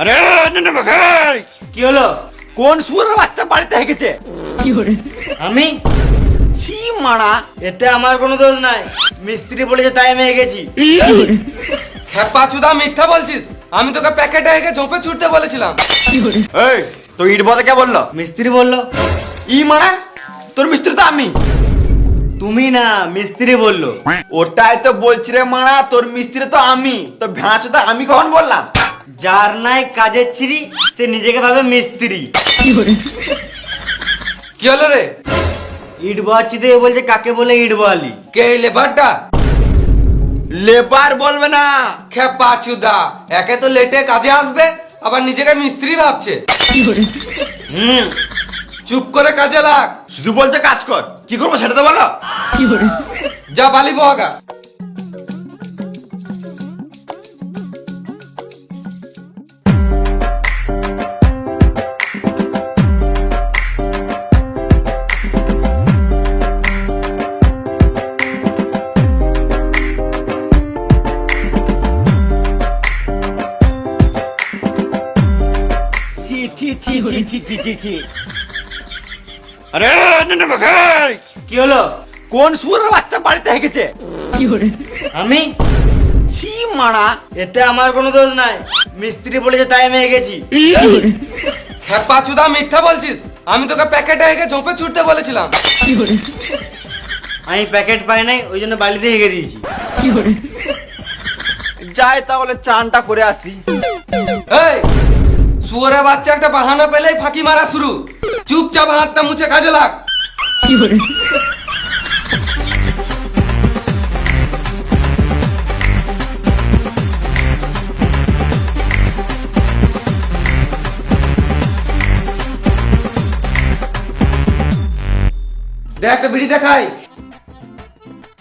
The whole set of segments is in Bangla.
আরে না না ভাই, কি হলো? কোন শুয়োরের বাচ্চা বাড়িতে হেগেছে? আমি? ছি মারা, এতে আমার কোনো দোষ নাই, মিস্ত্রি বলেছে তাই আমি গেছি। খেপা চুদা মিথ্যা বলছিস। আমি তোকে প্যাকেটে একে ঝোপে ছুটতে বলেছিলাম। এই তো ইট বলতে কে বললো? মিস্ত্রি বললো। ই মারা, তোর মিস্ত্রি তো আমি। তুমি না, মিস্ত্রি বললো। ওটাই তো বলছি রে মারা, তোর মিস্ত্রি তো আমি। তো ভ্যাঁচোদা আমি কখন বললাম? যার নাই কাজের ছিরি সে নিজেকে ভাবে মিস্ত্রি। কি হলো রে? ইট বয়াচ্ছি তো, এ বলছে কাকে বলে ইট বয়ালি? কে এই লেবারটা? লেবার বলবে না। খেপা চুদা, একে তো লেটে কাজে আসবে, আবার নিজেকে মিস্ত্রি ভাবছে। চুপ করে কাজে লাগ। শুধু বলছে কাজ কর, কি করবো সেটা তো বলো। যা বালি বহাগা। ছি ছি ছি ছি ছি ছি ছি ছি। আরে না না ভাই, কি হলো? কোন শুয়োরের বাচ্চা বাড়িতে হেগেছে? আমি? ছি মারা, এতে আমার কোনো দোষ নাই, মিস্ত্রি বলেছে তাই আমি গেছি। খেপা চুদা মিথ্যা বলছিস। আমি তোকে প্যাকেটে একে ঝোপে ছুটতে বলেছিলাম। আমি প্যাকেট পাই নাই, ওই জন্য বালিতে হেগে দিয়েছি। যাই তাহলে চানটা করে আসি। এই শুয়োরের বাচ্চা একটা বাহানা পেলেই ফাঁকি মারা শুরু। চুপচাপ হাতটা মুছে কাজে লাগ। দেখ একটা বিড়ি দেখাই।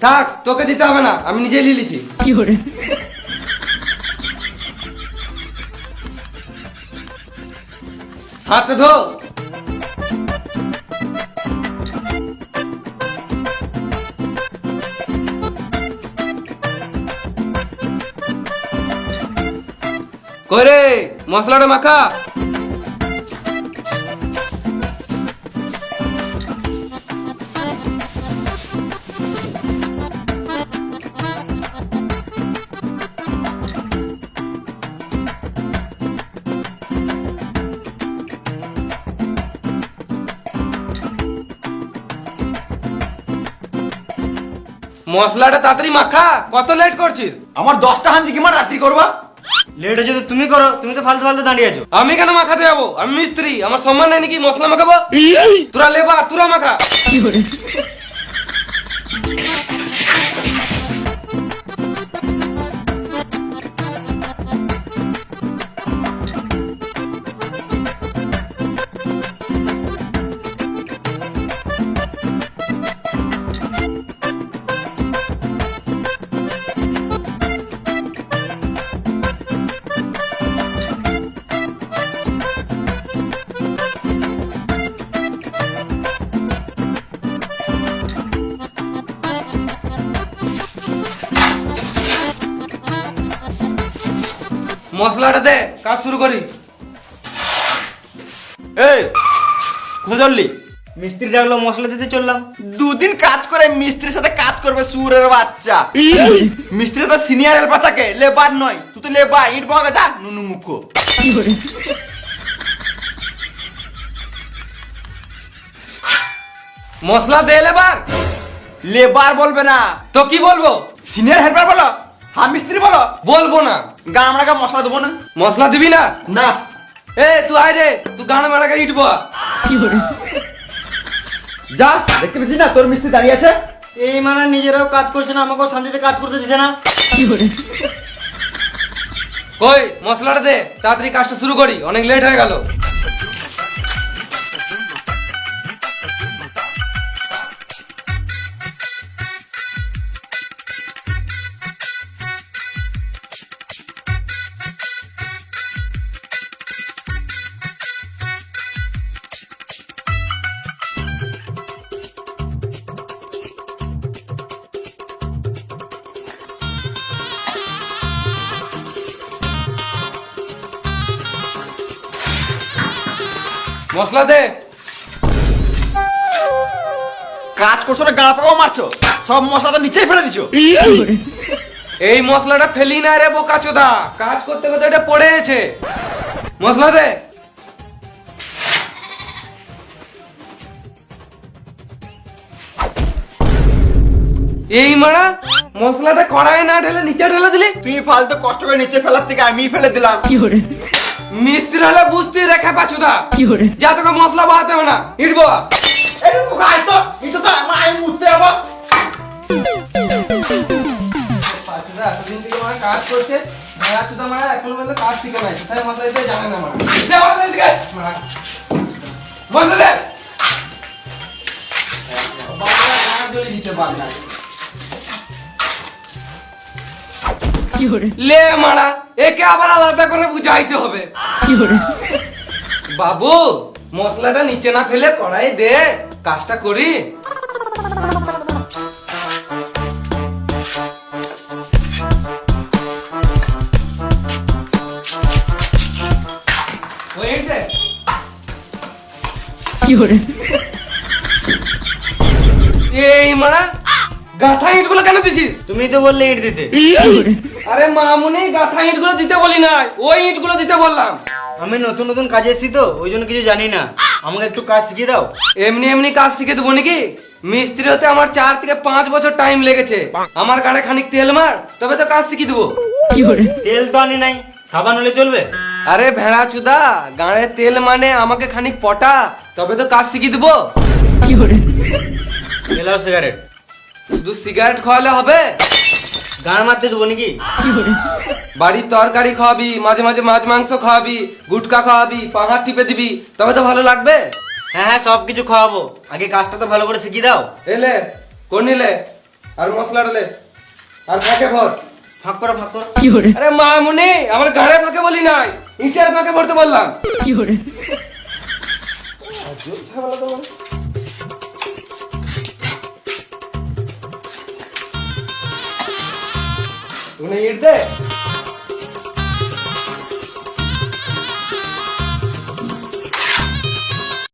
থাক, তোকে দিতে হবে না, আমি নিজেই লিলিছি। হাতটা ধো। করে মশলাটা মাখা। মশলাটা তাড়াতাড়ি মাখা, কত লেট করছিস? আমার 10টা হান্দি কি মার রাত্রি করবা? লেট হচ্ছে তো তুমি করো, তুমি তো ফালতু ফালতু দাঁড়িয়ে আছো। আমি কেন মাখাতে যাবো? আমি মিস্ত্রি, আমার সম্মান নাই নাকি মশলা মাখাবো? তোরা লেবার, তোরা মাখা। মশলাটা দে, কাজ শুরু করি। এই কোথায় চললি? মিস্ত্রি ডাকলো, মশলা দিতে চললাম। দুদিন কাজ করে মিস্ত্রির সাথে কাজ করবে শুয়োরের বাচ্চা। মিস্ত্রি তো সিনিয়র হেল্পার থাকে, লেবার নয়। তুই তো লেবার, ইট বগা যা নুনু মুখ। মশলা দে লেবার। লেবার বলবে না, তো কি বলবো? সিনিয়র হেল্পার বলো। হ্যাঁ মিস্ত্রি বলো। বলবো না। গান আমরা মশলা দেবো না। মশলা দিবি না? না। এ তুই আয় রে, তুই গান মারাকে ইট বয়া। যা, দেখতে পেয়েছিস না তোর মিস্ত্রি দাঁড়িয়ে আছে। এই মানে নিজেরাও কাজ করছে না, আমাকেও শান্তিতে কাজ করতে দিছে না। কই মশলাটা দে, তাড়াতাড়ি কাজটা শুরু করি, অনেক লেট হয়ে গেল। মশলা দে। কাজ করছো না গাঁড়া পাকাও মারছো, সব মশলা তো নিচেই ফেলে দিছো। এই মশলাটা ফেলি না রে বোকাচোদা, কাজ করতে করতে এটা পড়ে আছে। মশলা দে। এই মারা মশলাটা কড়াই না ঢেলে নিচে ঢেলে দিলি। তুই ফালতু কষ্ট করে নিচে ফেলার থেকে আমি ফেলে দিলাম। মিস্ত্রি হলে বুঝতে রেখে পাচুদা, যা তোকে মশলা বাহাতে হবে না, ইট বাবা। এই গাই তো এটা তো আমি মুছতে যাবো। পাচুদা এতদিন থেকে আমার কাজ করছে, পাচুদা মারা এখনো পর্যন্ত কাজ শিখে নাই, তাই মশলা দিতে জানে না মারা। দে মশলা দিকে মারা, মশলা দে। বাংলা গান জ্বলে দিচ্ছে বাংলা। লে মারা, একে আবার আলাদা করে বুঝাইতে হবে। বাবু মশলাটা নিচে না ফেলে কড়াই দে, কাজটা করি। ওই দে। এই মারা গাঁথা ইটগুলো কেন দিছিস? তুমি তো বললে ইট দিতে। আরে মামুনি গাঁথা ইটগুলো দিতে বলি নাই, ওই ইটগুলো দিতে বললাম। আমি নতুন নতুন কাজে এসেছি তো, ওই জন্য কিছু জানি না, আমাকে একটু কাজ শিখিয়ে দাও। এমনি এমনি কাজ শিখে দেবো নাকি? মিস্ত্রি হতে আমার 4 থেকে 5 বছর টাইম লেগেছে। আমার গাড়ে খানিক তেল মার, তবে তো কাজ শিখিয়ে দেবো। তেল তো আনি নাই, সাবান হলে চলবে? আরে ভেড়া চুদা, গাড়ে তেল মানে আমাকে খানিক পটা, তবে তো কাজ শিখিয়ে দেবো। Allow cigarette. শুধু সিগারেট খাওয়ালে হবে? গান মারতে দেবো নাকি? বাড়ির তরকারি খাওয়াবি, মাঝে মাঝে মাছ মাংস খাওয়াবি, গুটকা খাওয়াবি, পাহাড় টিপে দিবি, তবে তো ভালো লাগবে। হ্যাঁ হ্যাঁ, সব কিছু খাওয়াবো, আগে কাজটা তো ভালো করে শিখিয়ে দাও। এলে কোন নিলে, আর মশলা ডালে, আর ফাঁকে ভর। ফাঁক করো ফাঁক করো। আরে মামুনি, আমার গাড়ে ফাঁকে বলি নাই, ইটের ফাঁকে ভরতে বললাম। ইট দে।